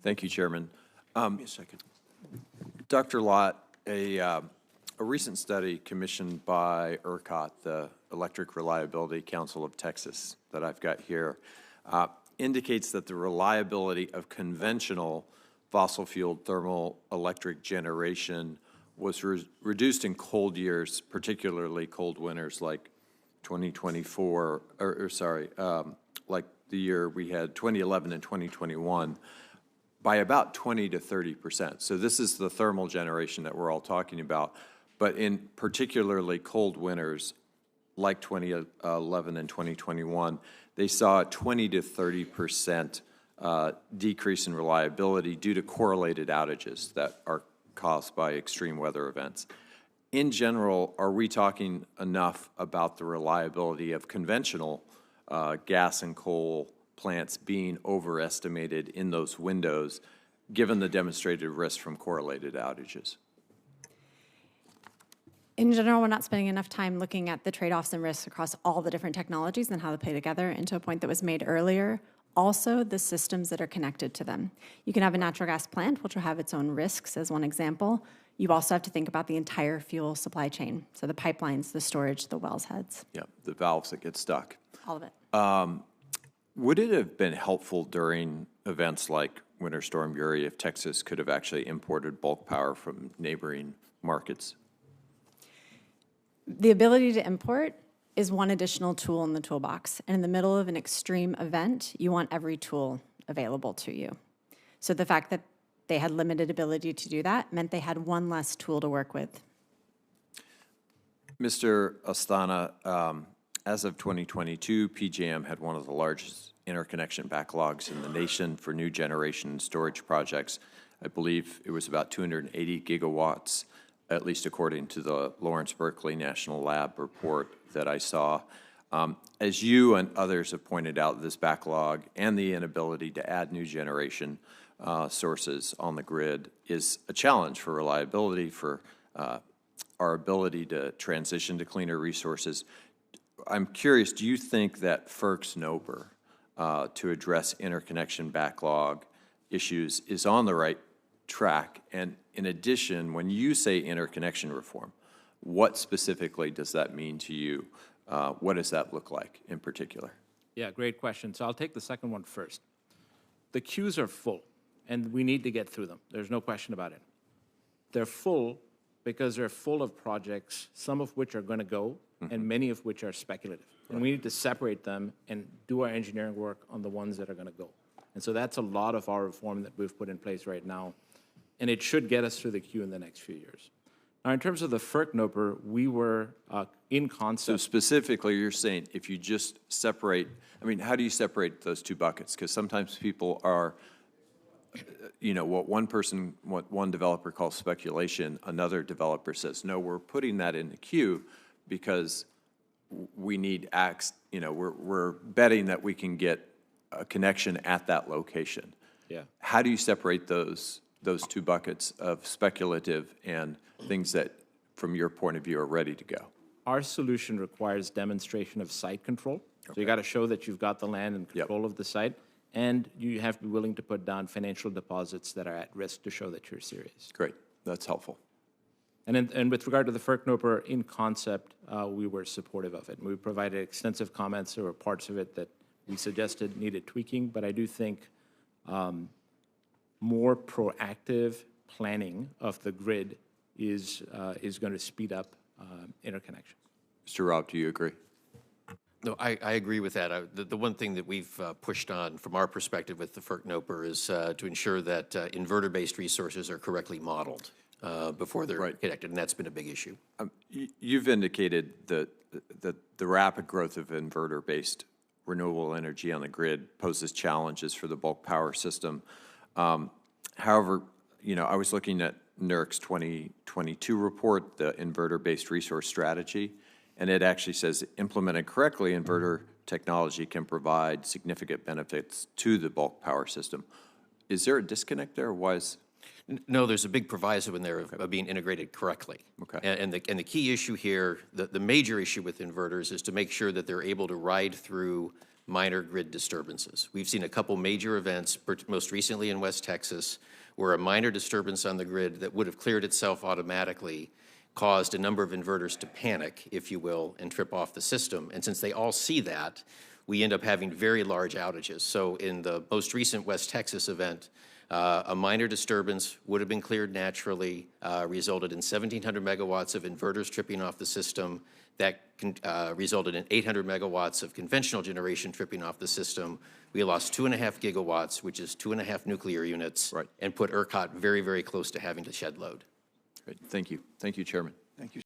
Thank you, Chairman. Give me a second. Dr. Lott, a recent study commissioned by ERCOT, the Electric Reliability Council of Texas, that I've got here, indicates that the reliability of conventional fossil-fueled thermal electric generation was reduced in cold years, particularly cold winters like 2024, like the year we had 2011 and 2021, by about 20 to 30%. So this is the thermal generation that we're all talking about. But in particularly cold winters, like 2011 and 2021, they saw a 20 to 30% decrease in reliability due to correlated outages that are caused by extreme weather events. In general, are we talking enough about the reliability of conventional gas and coal plants being overestimated in those windows, given the demonstrated risk from correlated outages? In general, we're not spending enough time looking at the trade-offs and risks across all the different technologies and how they play together. And to a point that was made earlier, also the systems that are connected to them. You can have a natural gas plant, which will have its own risks, as one example. You also have to think about the entire fuel supply chain, so the pipelines, the storage, the wells heads. Yeah, the valves that get stuck. All of it. Would it have been helpful during events like Winter Storm Uri if Texas could have actually imported bulk power from neighboring markets? The ability to import is one additional tool in the toolbox. And in the middle of an extreme event, you want every tool available to you. So the fact that they had limited ability to do that meant they had one less tool to work with. Mr. Astana, as of 2022, PJM had one of the largest interconnection backlogs in the nation for new generation storage projects. I believe it was about 280 gigawatts, at least according to the Lawrence Berkeley National Lab report that I saw. As you and others have pointed out, this backlog and the inability to add new generation sources on the grid is a challenge for reliability, for our ability to transition to cleaner resources. I'm curious, do you think that FERC's NOPR to address interconnection backlog issues is on the right track? And in addition, when you say interconnection reform, what specifically does that mean to you? What does that look like in particular? Yeah, great question. So I'll take the second one first. The queues are full, and we need to get through them. There's no question about it. They're full because they're full of projects, some of which are going to go, and many of which are speculative. And we need to separate them and do our engineering work on the ones that are going to go. And so that's a lot of our reform that we've put in place right now, and it should get us through the queue in the next few years. Now, in terms of the FERC NOPR, we were in concept. So specifically, you're saying if you just separate, I mean, how do you separate those two buckets? Because sometimes people are, you know, what one developer calls speculation, another developer says, no, we're putting that in the queue because we need acts, you know, we're betting that we can get a connection at that location. Yeah. How do you separate those two buckets of speculative and things that, from your point of view, are ready to go? Our solution requires demonstration of site control. Okay. So you got to show that you've got the land and control of the site, and you have to be willing to put down financial deposits that are at risk to show that you're serious. Great, that's helpful. And with regard to the FERC NOPR, in concept, we were supportive of it. We provided extensive comments. There were parts of it that we suggested needed tweaking, but I do think more proactive planning of the grid is going to speed up interconnection. Mr. Rob, do you agree? No, I agree with that. The one thing that we've pushed on from our perspective with the FERC NOPR is to ensure that inverter-based resources are correctly modeled before they're connected, and that's been a big issue. You've indicated that the rapid growth of inverter-based renewable energy on the grid poses challenges for the bulk power system. However, you know, I was looking at NERC's 2022 report, the inverter-based resource strategy, and it actually says implemented correctly, inverter technology can provide significant benefits to the bulk power system. Is there a disconnect there? Why is? No, there's a big proviso in there of being integrated correctly. Okay. And the key issue here, the major issue with inverters is to make sure that they're able to ride through minor grid disturbances. We've seen a couple major events, most recently in West Texas, where a minor disturbance on the grid that would have cleared itself automatically caused a number of inverters to panic, if you will, and trip off the system. And since they all see that, we end up having very large outages. So in the most recent West Texas event, a minor disturbance would have been cleared naturally, resulted in 1,700 megawatts of inverters tripping off the system. That resulted in 800 megawatts of conventional generation tripping off the system. We lost 2.5 gigawatts, which is 2.5 nuclear units, Right. and put ERCOT very, very close to having to shed load. Great, thank you. Thank you, Chairman. Thank you.